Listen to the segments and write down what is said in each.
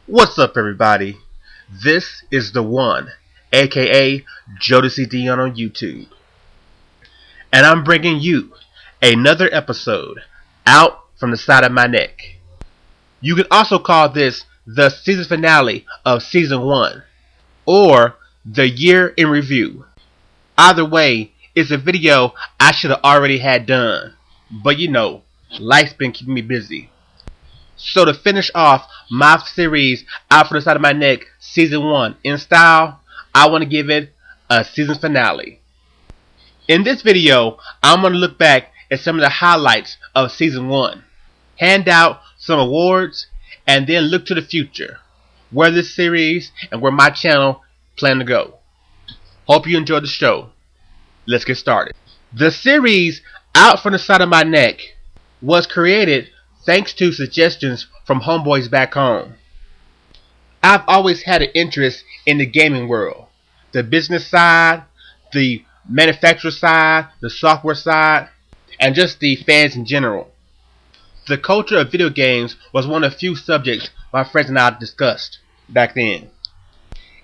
What's up, everybody? This is the one, aka Jodecideion on YouTube, and I'm bringing you another episode out from the side of my neck. You can also call this the season finale of season 1, or the year in review. Either way, it's a video I should have already had done, but life's been keeping me busy. So to finish off my series out from the side of my neck, season 1 in style, I want to give it a season finale. In this video, I'm going to look back at some of the highlights of season 1, hand out some awards, and then look to the future, where this series and where my channel plan to go. Hope you enjoyed the show. Let's get started. The series out from the side of my neck was created thanks to suggestions from homeboys back home. I've always had an interest in the gaming world. The business side, the manufacturer side, the software side, and just the fans in general. The culture of video games was one of the few subjects my friends and I discussed back then.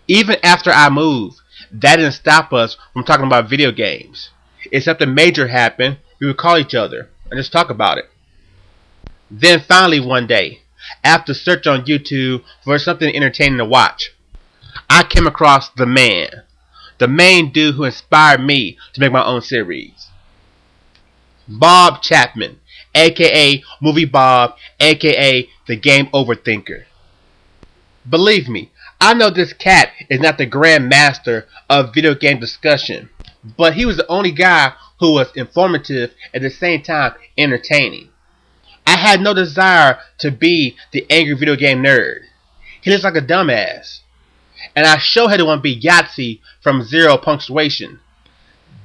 Even after I moved, that didn't stop us from talking about video games. If something major happened, we would call each other and just talk about it. Then finally one day, after search on YouTube for something entertaining to watch, I came across the main dude who inspired me to make my own series. Bob Chapman, aka Movie Bob, aka the Game Overthinker. Believe me, I know this cat is not the grand master of video game discussion, but he was the only guy who was informative at the same time entertaining. I had no desire to be the angry video game nerd. He looks like a dumbass. And I sure had to want to be Yahtzee from Zero Punctuation.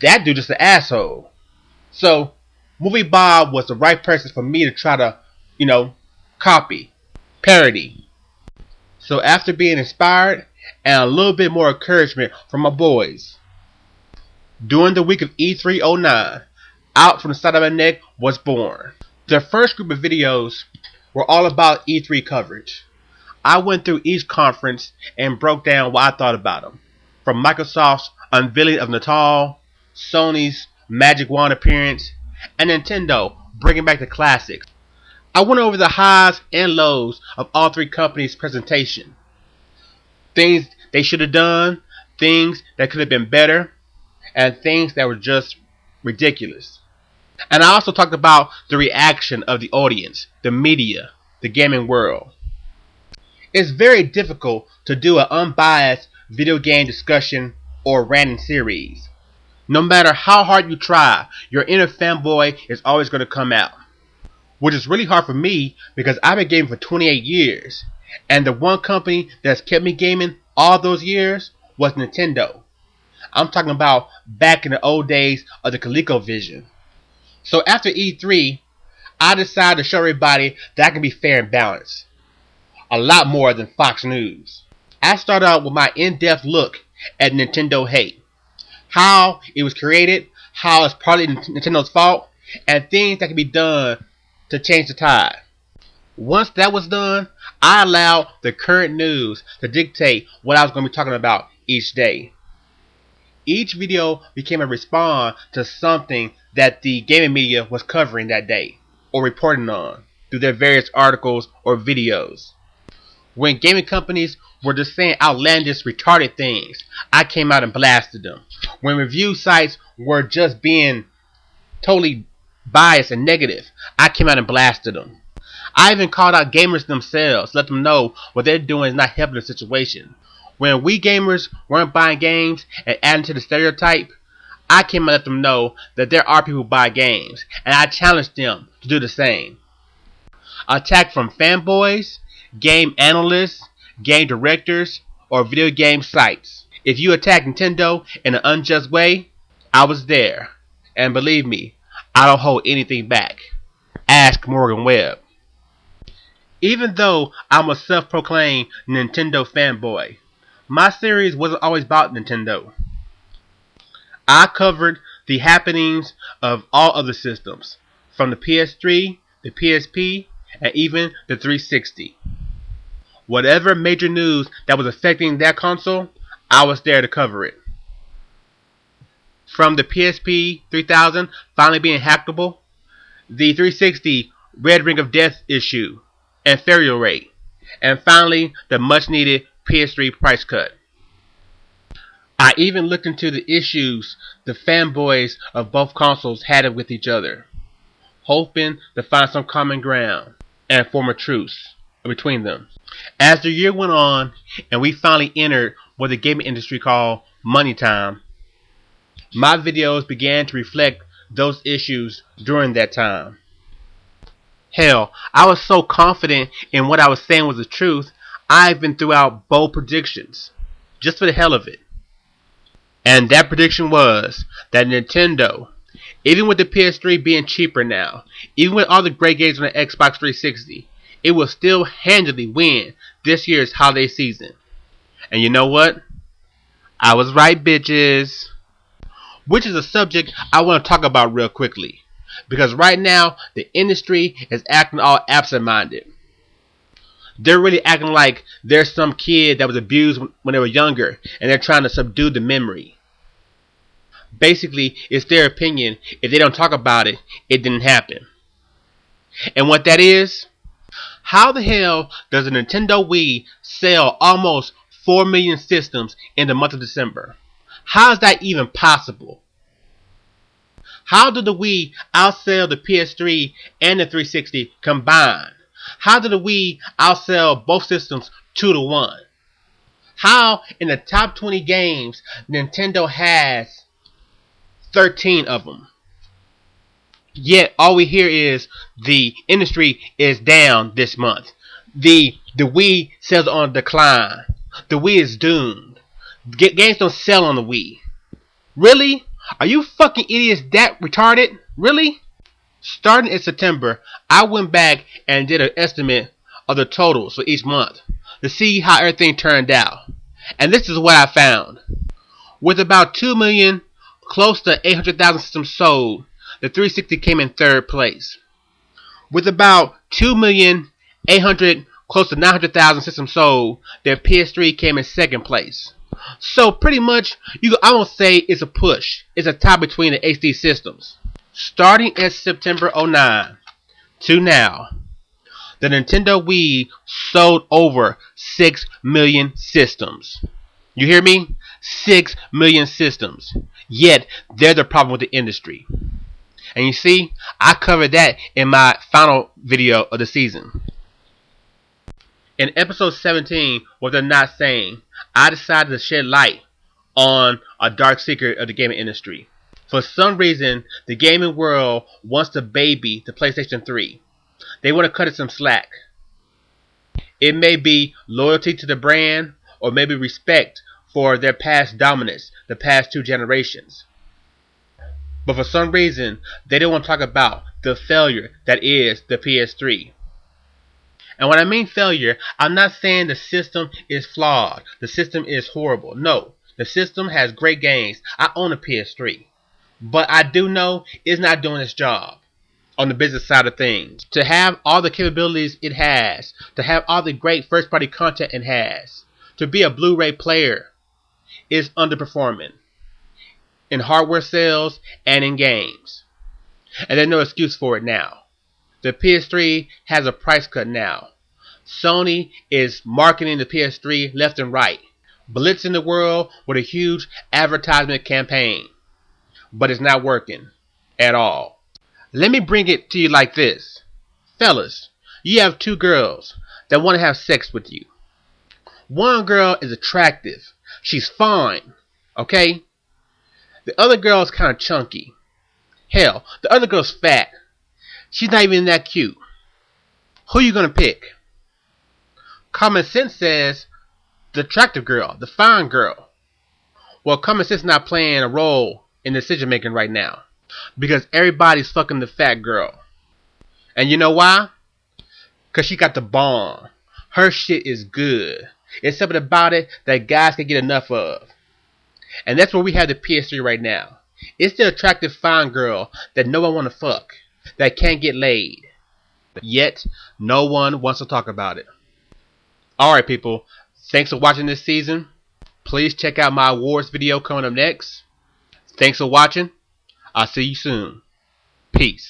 That dude is an asshole. So, Movie Bob was the right person for me to try to, copy, parody. So after being inspired and a little bit more encouragement from my boys, during the week of E3 09, Out from the Side of My Neck was born. The first group of videos were all about E3 coverage. I went through each conference and broke down what I thought about them. From Microsoft's unveiling of Natal, Sony's Magic Wand appearance, and Nintendo bringing back the classics. I went over the highs and lows of all three companies' presentation. Things they should have done, things that could have been better, and things that were just ridiculous. And I also talked about the reaction of the audience, the media, the gaming world. It's very difficult to do an unbiased video game discussion or random series. No matter how hard you try, your inner fanboy is always going to come out. Which is really hard for me because I've been gaming for 28 years. And the one company that's kept me gaming all those years was Nintendo. I'm talking about back in the old days of the ColecoVision. So after E3, I decided to show everybody that I can be fair and balanced. A lot more than Fox News. I started out with my in-depth look at Nintendo hate. How it was created, how it's partly Nintendo's fault, and things that can be done to change the tide. Once that was done, I allowed the current news to dictate what I was going to be talking about each day. Each video became a response to something that the gaming media was covering that day, or reporting on, through their various articles or videos. When gaming companies were just saying outlandish, retarded things, I came out and blasted them. When review sites were just being totally biased and negative, I came out and blasted them. I even called out gamers themselves, let them know what they're doing is not helping the situation. When we gamers weren't buying games and adding to the stereotype, I came and let them know that there are people who buy games, and I challenged them to do the same. Attack from fanboys, game analysts, game directors, or video game sites. If you attack Nintendo in an unjust way, I was there. And believe me, I don't hold anything back. Ask Morgan Webb. Even though I'm a self-proclaimed Nintendo fanboy, my series wasn't always about Nintendo. I covered the happenings of all other systems, from the PS3, the PSP, and even the 360. Whatever major news that was affecting that console, I was there to cover it. From the PSP 3000 finally being hackable, the 360 Red Ring of Death issue and failure rate, and finally the much needed PS3 price cut. I even looked into the issues the fanboys of both consoles had with each other, hoping to find some common ground and form a truce between them. As the year went on and we finally entered what the gaming industry called money time, my videos began to reflect those issues during that time. Hell, I was so confident in what I was saying was the truth, I even threw out bold predictions, just for the hell of it. And that prediction was that Nintendo, even with the PS3 being cheaper now, even with all the great games on the Xbox 360, it will still handily win this year's holiday season. And you know what? I was right, bitches. Which is a subject I want to talk about real quickly. Because right now, the industry is acting all absent-minded. They're really acting like there's some kid that was abused when they were younger, and they're trying to subdue the memory. Basically, it's their opinion. If they don't talk about it, it didn't happen. And what that is, how the hell does a Nintendo Wii sell almost 4 million systems in the month of December? How is that even possible? How did the Wii outsell the PS3 and the 360 combined? How did the Wii outsell both systems 2-1? How in the top 20 games Nintendo has 13 of them? Yet all we hear is the industry is down this month. The Wii sales on decline. The Wii is doomed. Games don't sell on the Wii. Really? Are you fucking idiots that retarded? Really? Starting in September, I went back and did an estimate of the totals for each month to see how everything turned out. And this is what I found. With about 2 million, close to 800,000 systems sold, the 360 came in third place. With about 2,800,000, close to 900,000 systems sold, their PS3 came in second place. So pretty much, I won't say it's a push. It's a tie between the HD systems. Starting in September 09 to now, the Nintendo Wii sold over 6 million systems. You hear me? 6 million systems. Yet, they're the problem with the industry. And you see, I covered that in my final video of the season. In episode 17, What They're Not Saying, I decided to shed light on a dark secret of the gaming industry. For some reason, the gaming world wants to baby the PlayStation 3. They want to cut it some slack. It may be loyalty to the brand, or maybe respect for their past dominance, the past 2 generations. But for some reason, they don't want to talk about the failure that is the PS3. And when I mean failure, I'm not saying the system is flawed. The system is horrible. No, the system has great games. I own a PS3. But I do know it's not doing its job on the business side of things. To have all the capabilities it has, to have all the great first-party content it has, to be a Blu-ray player is underperforming in hardware sales and in games. And there's no excuse for it now. The PS3 has a price cut now. Sony is marketing the PS3 left and right, blitzing the world with a huge advertisement campaign. But it's not working at all. Let me bring it to you like this. Fellas, you have 2 girls that want to have sex with you. One girl is attractive. She's fine. Okay? The other girl is kind of chunky. Hell, the other girl's fat. She's not even that cute. Who you gonna pick? Common sense says the attractive girl, the fine girl. Well, common sense is not playing a role in decision making right now, because everybody's fucking the fat girl. And you know why? Because she got the bomb. Her shit is good. It's something about it that guys can get enough of. And that's where we have the PS3 right now. It's the attractive fine girl that no one want to fuck, that can't get laid. Yet, no one wants to talk about it. Alright people, thanks for watching this season. Please check out my awards video coming up next. Thanks for watching. I'll see you soon. Peace.